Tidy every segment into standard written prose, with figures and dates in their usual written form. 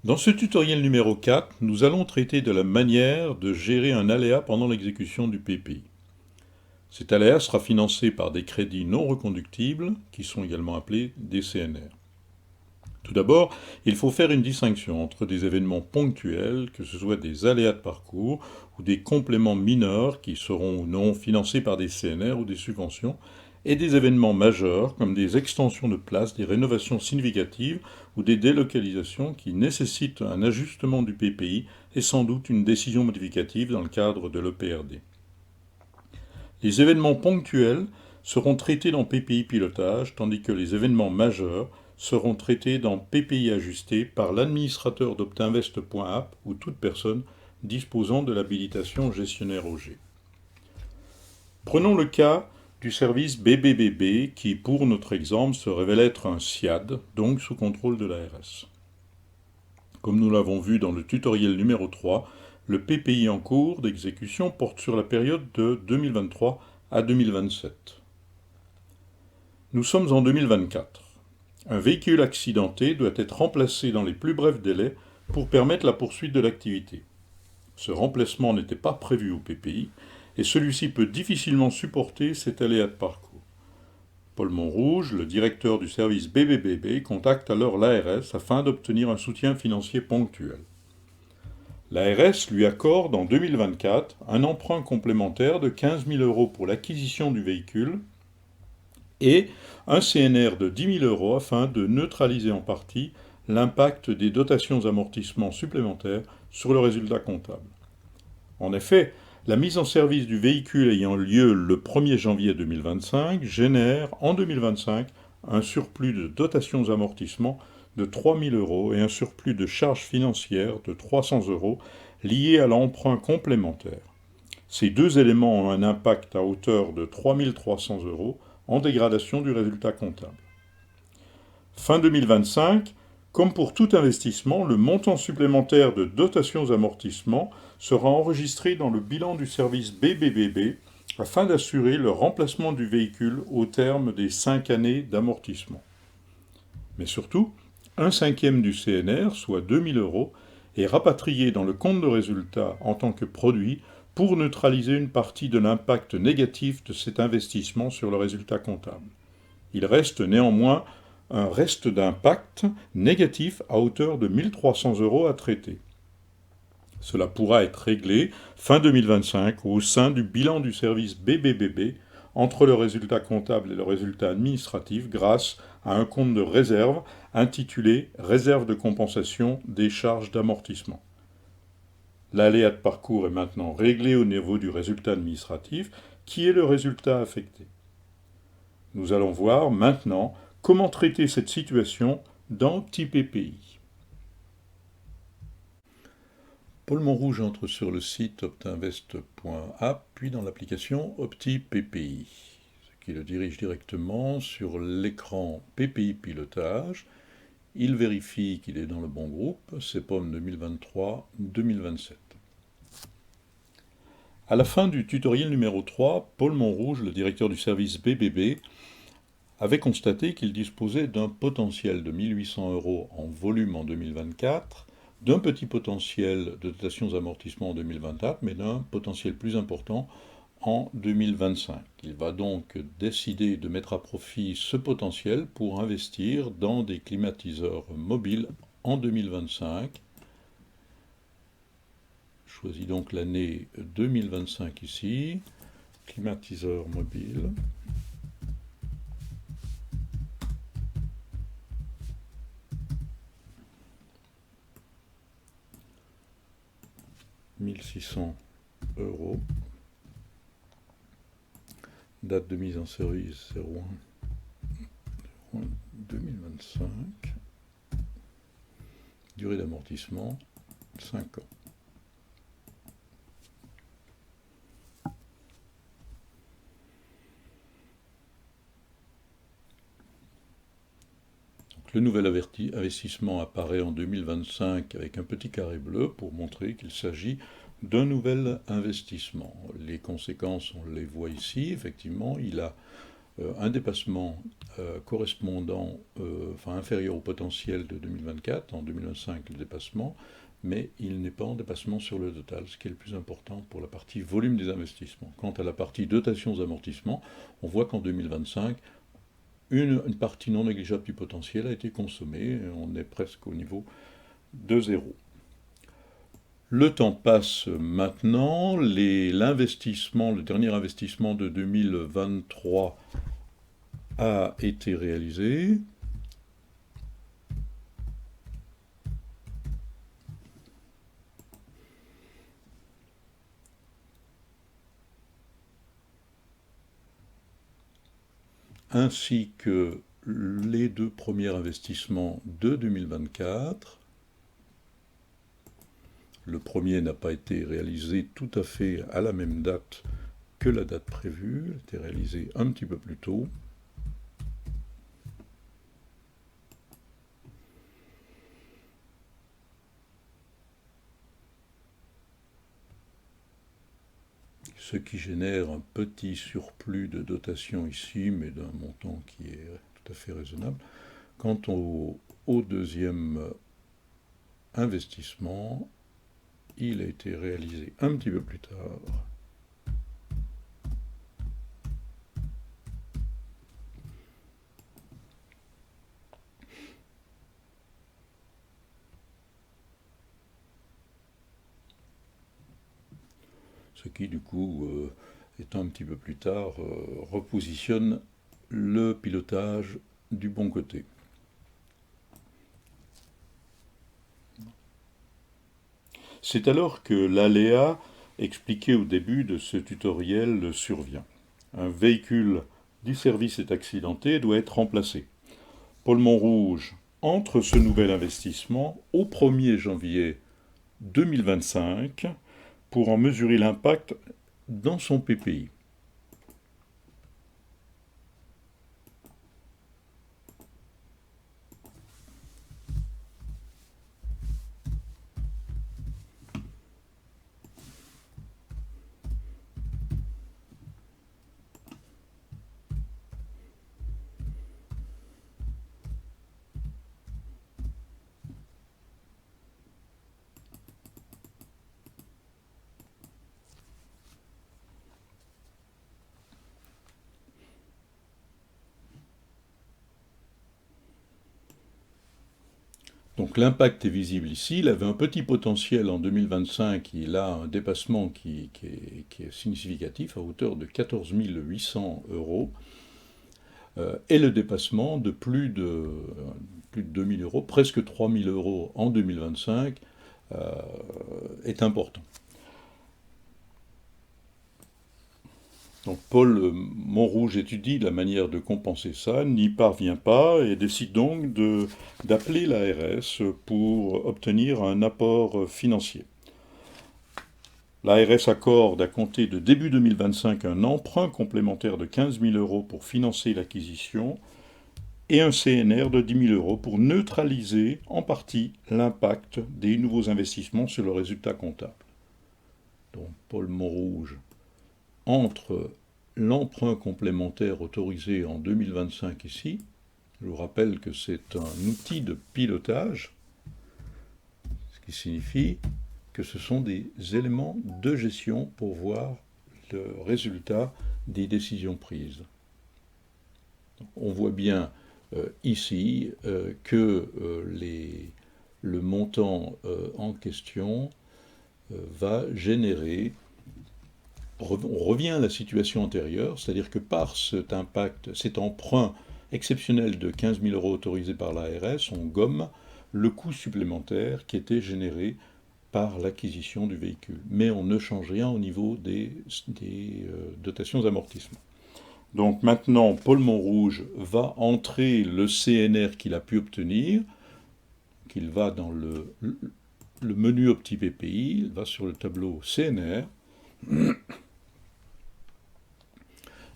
Dans ce tutoriel numéro 4, nous allons traiter de la manière de gérer un aléa pendant l'exécution du PPI. Cet aléa sera financé par des crédits non reconductibles, qui sont également appelés des CNR. Tout d'abord, il faut faire une distinction entre des événements ponctuels, que ce soit des aléas de parcours, ou des compléments mineurs qui seront ou non financés par des CNR ou des subventions, et des événements majeurs comme des extensions de places, des rénovations significatives ou des délocalisations qui nécessitent un ajustement du PPI et sans doute une décision modificative dans le cadre de l'EPRD. Les événements ponctuels seront traités dans PPI pilotage, tandis que les événements majeurs seront traités dans PPI ajusté par l'administrateur d'Optinvest.app ou toute personne disposant de l'habilitation gestionnaire OG. Prenons le cas du service BBBB qui, pour notre exemple, se révèle être un SIAD, donc sous contrôle de l'ARS. Comme nous l'avons vu dans le tutoriel numéro 3, le PPI en cours d'exécution porte sur la période de 2023 à 2027. Nous sommes en 2024. Un véhicule accidenté doit être remplacé dans les plus brefs délais pour permettre la poursuite de l'activité. Ce remplacement n'était pas prévu au PPI et celui-ci peut difficilement supporter cet aléa de parcours. Paul Montrouge, le directeur du service BBBB, contacte alors l'ARS afin d'obtenir un soutien financier ponctuel. L'ARS lui accorde en 2024 un emprunt complémentaire de 15 000 euros pour l'acquisition du véhicule et un CNR de 10 000 euros afin de neutraliser en partie l'impact des dotations amortissements supplémentaires sur le résultat comptable. En effet, la mise en service du véhicule ayant lieu le 1er janvier 2025 génère en 2025 un surplus de dotations amortissements de 3 000 euros et un surplus de charges financières de 300 euros liés à l'emprunt complémentaire. Ces deux éléments ont un impact à hauteur de 3 300 euros en dégradation du résultat comptable. Fin 2025, comme pour tout investissement, le montant supplémentaire de dotations amortissements sera enregistré dans le bilan du service BBBB afin d'assurer le remplacement du véhicule au terme des 5 années d'amortissement. Mais surtout, un cinquième du CNR, soit 2 000 euros, est rapatrié dans le compte de résultat en tant que produit pour neutraliser une partie de l'impact négatif de cet investissement sur le résultat comptable. Il reste néanmoins un reste d'impact négatif à hauteur de 1 300 euros à traiter. Cela pourra être réglé fin 2025 au sein du bilan du service BBBB entre le résultat comptable et le résultat administratif grâce à un compte de réserve intitulé Réserve de compensation des charges d'amortissement. L'aléa de parcours est maintenant réglé au niveau du résultat administratif qui est le résultat affecté. Nous allons voir maintenant comment traiter cette situation dans PTIPPI. Paul Montrouge entre sur le site optinvest.app, puis dans l'application OptiPPI, ce qui le dirige directement sur l'écran PPI pilotage. Il vérifie qu'il est dans le bon groupe, CEPOM 2023-2027. À la fin du tutoriel numéro 3, Paul Montrouge, le directeur du service BBB, avait constaté qu'il disposait d'un potentiel de 1 800 euros en volume en 2024, d'un petit potentiel de dotations amortissement en 2024, mais d'un potentiel plus important en 2025. Il va donc décider de mettre à profit ce potentiel pour investir dans des climatiseurs mobiles en 2025. Je choisis donc l'année 2025 ici, climatiseur mobile. « 1 600 euros. Date de mise en service 01 2025. Durée d'amortissement 5 ans. Le nouvel investissement apparaît en 2025 avec un petit carré bleu pour montrer qu'il s'agit d'un nouvel investissement. Les conséquences, on les voit ici. Effectivement, il a un dépassement correspondant, enfin inférieur au potentiel de 2024, en 2025 le dépassement, mais il n'est pas en dépassement sur le total, ce qui est le plus important pour la partie volume des investissements. Quant à la partie dotations-amortissements, on voit qu'en 2025, une partie non négligeable du potentiel a été consommée, on est presque au niveau de zéro. Le temps passe maintenant, l'investissement, le dernier investissement de 2023 a été réalisé. Ainsi que les deux premiers investissements de 2024. Le premier n'a pas été réalisé tout à fait à la même date que la date prévue, il a été réalisé un petit peu plus tôt. Ce qui génère un petit surplus de dotation ici, mais d'un montant qui est tout à fait raisonnable. Quant au deuxième investissement, il a été réalisé un petit peu plus tard. Ce qui, du coup, étant un petit peu plus tard, repositionne le pilotage du bon côté. C'est alors que l'aléa expliqué au début de ce tutoriel survient. Un véhicule du service est accidenté et doit être remplacé. Paul Montrouge entre ce nouvel investissement au 1er janvier 2025 pour en mesurer l'impact dans son PPI. Donc l'impact est visible ici, il avait un petit potentiel en 2025, il a un dépassement qui est significatif à hauteur de 14 800 euros, et le dépassement de plus de 2 000 euros, presque 3 000 euros en 2025, est important. Donc Paul Montrouge étudie la manière de compenser ça, n'y parvient pas et décide donc d'appeler l'ARS pour obtenir un apport financier. L'ARS accorde à compter de début 2025 un emprunt complémentaire de 15 000 euros pour financer l'acquisition et un CNR de 10 000 euros pour neutraliser en partie l'impact des nouveaux investissements sur le résultat comptable. Donc Paul Montrouge entre l'emprunt complémentaire autorisé en 2025 ici, je vous rappelle que c'est un outil de pilotage, ce qui signifie que ce sont des éléments de gestion pour voir le résultat des décisions prises. On voit bien ici que le montant en question va générer. On revient à la situation antérieure, c'est-à-dire que par cet impact, cet emprunt exceptionnel de 15 000 euros autorisé par l'ARS, on gomme le coût supplémentaire qui était généré par l'acquisition du véhicule. Mais on ne change rien au niveau des dotations amortissements. Donc maintenant, Paul Montrouge va entrer le CNR qu'il a pu obtenir, qu'il va dans le menu Opti PPI, il va sur le tableau CNR.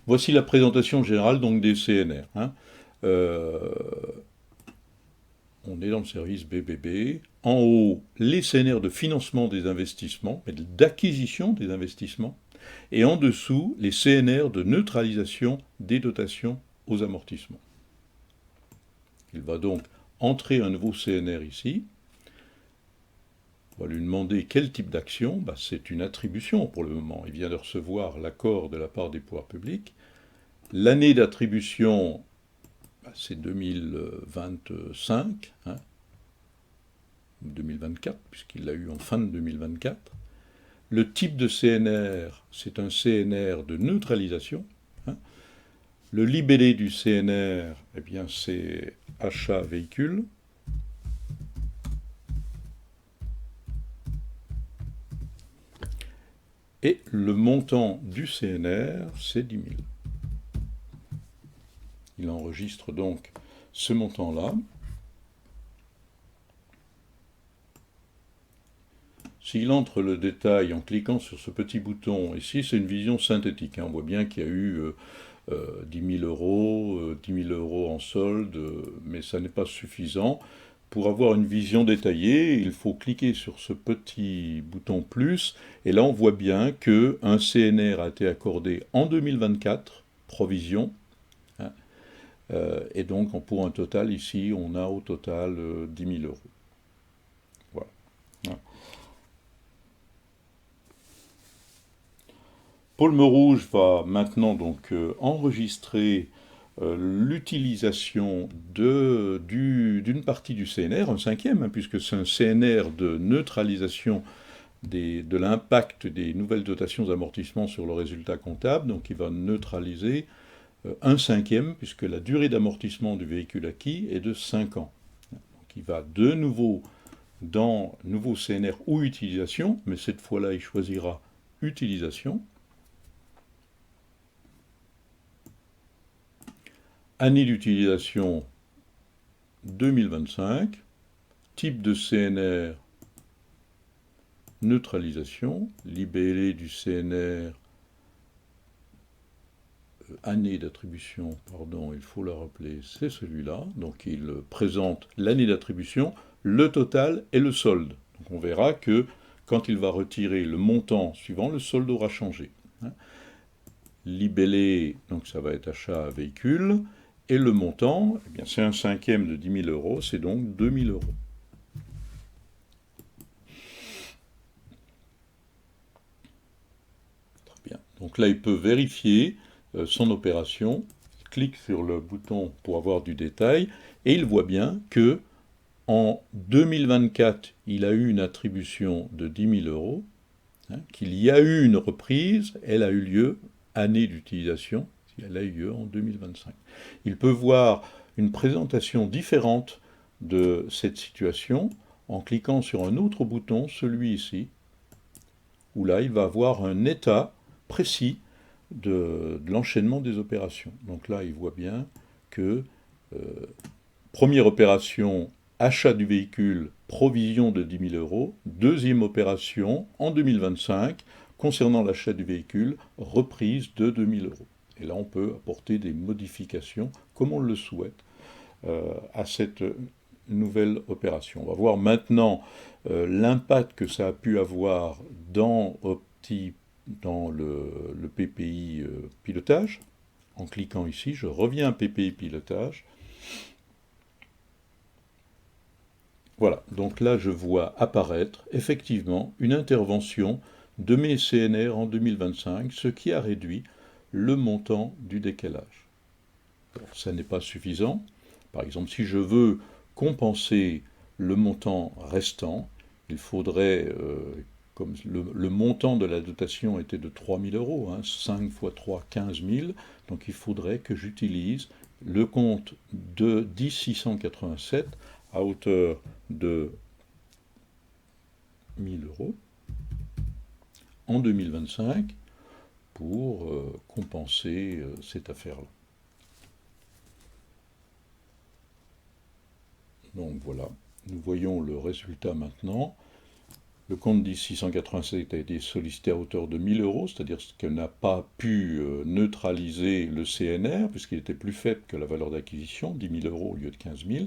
Voici la présentation générale donc des CNR. on est dans le service BBB. En haut, les CNR de financement des investissements, et d'acquisition des investissements. Et en dessous, les CNR de neutralisation des dotations aux amortissements. Il va donc entrer un nouveau CNR ici. On va lui demander quel type d'action. C'est une attribution pour le moment. Il vient de recevoir l'accord de la part des pouvoirs publics. L'année d'attribution, c'est 2025, ou 2024, puisqu'il l'a eu en fin de 2024. Le type de CNR, c'est un CNR de neutralisation. Le libellé du CNR, eh bien, c'est achat véhicule. Et le montant du CNR, c'est 10 000. Il enregistre donc ce montant-là. S'il entre le détail en cliquant sur ce petit bouton, ici c'est une vision synthétique, on voit bien qu'il y a eu 10 000 euros, 10 000 euros en solde, mais ça n'est pas suffisant. Pour avoir une vision détaillée, il faut cliquer sur ce petit bouton plus, et là on voit bien qu'un CNR a été accordé en 2024, provision, et donc pour un total ici, on a au total 10 000 euros. Voilà. Paul Merouge va maintenant donc enregistrer l'utilisation d'une partie du CNR, un cinquième, puisque c'est un CNR de neutralisation de l'impact des nouvelles dotations d'amortissement sur le résultat comptable, donc il va neutraliser un cinquième, puisque la durée d'amortissement du véhicule acquis est de 5 ans. Donc il va de nouveau dans nouveau CNR ou utilisation, mais cette fois-là il choisira utilisation. Année d'utilisation 2025, type de CNR neutralisation, libellé du CNR, année d'attribution, pardon, il faut le rappeler, c'est celui-là, donc il présente l'année d'attribution, le total et le solde. Donc on verra que quand il va retirer le montant suivant, le solde aura changé. Libellé, donc ça va être achat à véhicule. Et le montant, eh bien c'est un cinquième de 10 000 euros, c'est donc 2 000 euros. Très bien. Donc là, il peut vérifier son opération. Il clique sur le bouton pour avoir du détail. Et il voit bien que en 2024, il a eu une attribution de 10 000 euros, qu'il y a eu une reprise, elle a eu lieu, année d'utilisation, elle a eu lieu en 2025. Il peut voir une présentation différente de cette situation en cliquant sur un autre bouton, celui ici, où là il va avoir un état précis de l'enchaînement des opérations. Donc là il voit bien que première opération, achat du véhicule, provision de 10 000 euros, deuxième opération en 2025, concernant l'achat du véhicule, reprise de 2 000 euros. Et là, on peut apporter des modifications, comme on le souhaite, à cette nouvelle opération. On va voir maintenant l'impact que ça a pu avoir dans le PPI pilotage. En cliquant ici, je reviens à PPI pilotage. Voilà, donc là, je vois apparaître effectivement une intervention de mes CNR en 2025, ce qui a réduit le montant du décalage. Alors, ça n'est pas suffisant. Par exemple, si je veux compenser le montant restant, il faudrait, comme le montant de la dotation était de 3 000 euros, 5 x 3, 15 000, donc il faudrait que j'utilise le compte de 10 687 à hauteur de 1 000 euros en 2025 pour compenser cette affaire-là. Donc voilà, nous voyons le résultat maintenant. Le compte 10 687 a été sollicité à hauteur de 1 000 euros, c'est-à-dire qu'elle n'a pas pu neutraliser le CNR, puisqu'il était plus faible que la valeur d'acquisition, 10 000 euros au lieu de 15 000.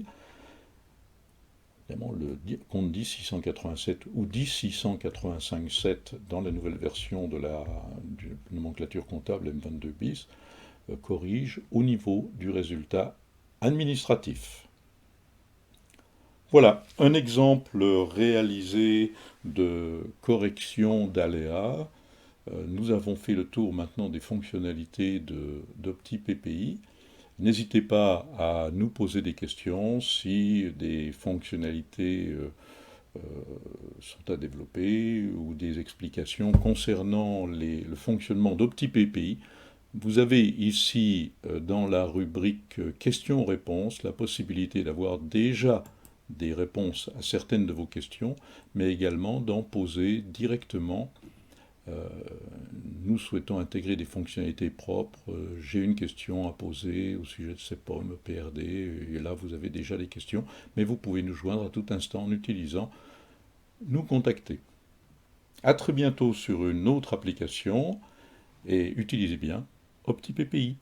évidemment le compte 10687 ou 10685-7 dans la nouvelle version de la nomenclature comptable M22 bis corrige au niveau du résultat administratif. Voilà un exemple réalisé de correction d'aléas. Nous avons fait le tour maintenant des fonctionnalités d'OptiPPI. N'hésitez pas à nous poser des questions si des fonctionnalités sont à développer ou des explications concernant le fonctionnement d'OptiPPI. Vous avez ici, dans la rubrique questions-réponses, la possibilité d'avoir déjà des réponses à certaines de vos questions, mais également d'en poser directement. Nous souhaitons intégrer des fonctionnalités propres. J'ai une question à poser au sujet de CEPOM, PRD, et là vous avez déjà des questions, mais vous pouvez nous joindre à tout instant en utilisant nous contacter. À très bientôt sur une autre application, et utilisez bien OptiPPI.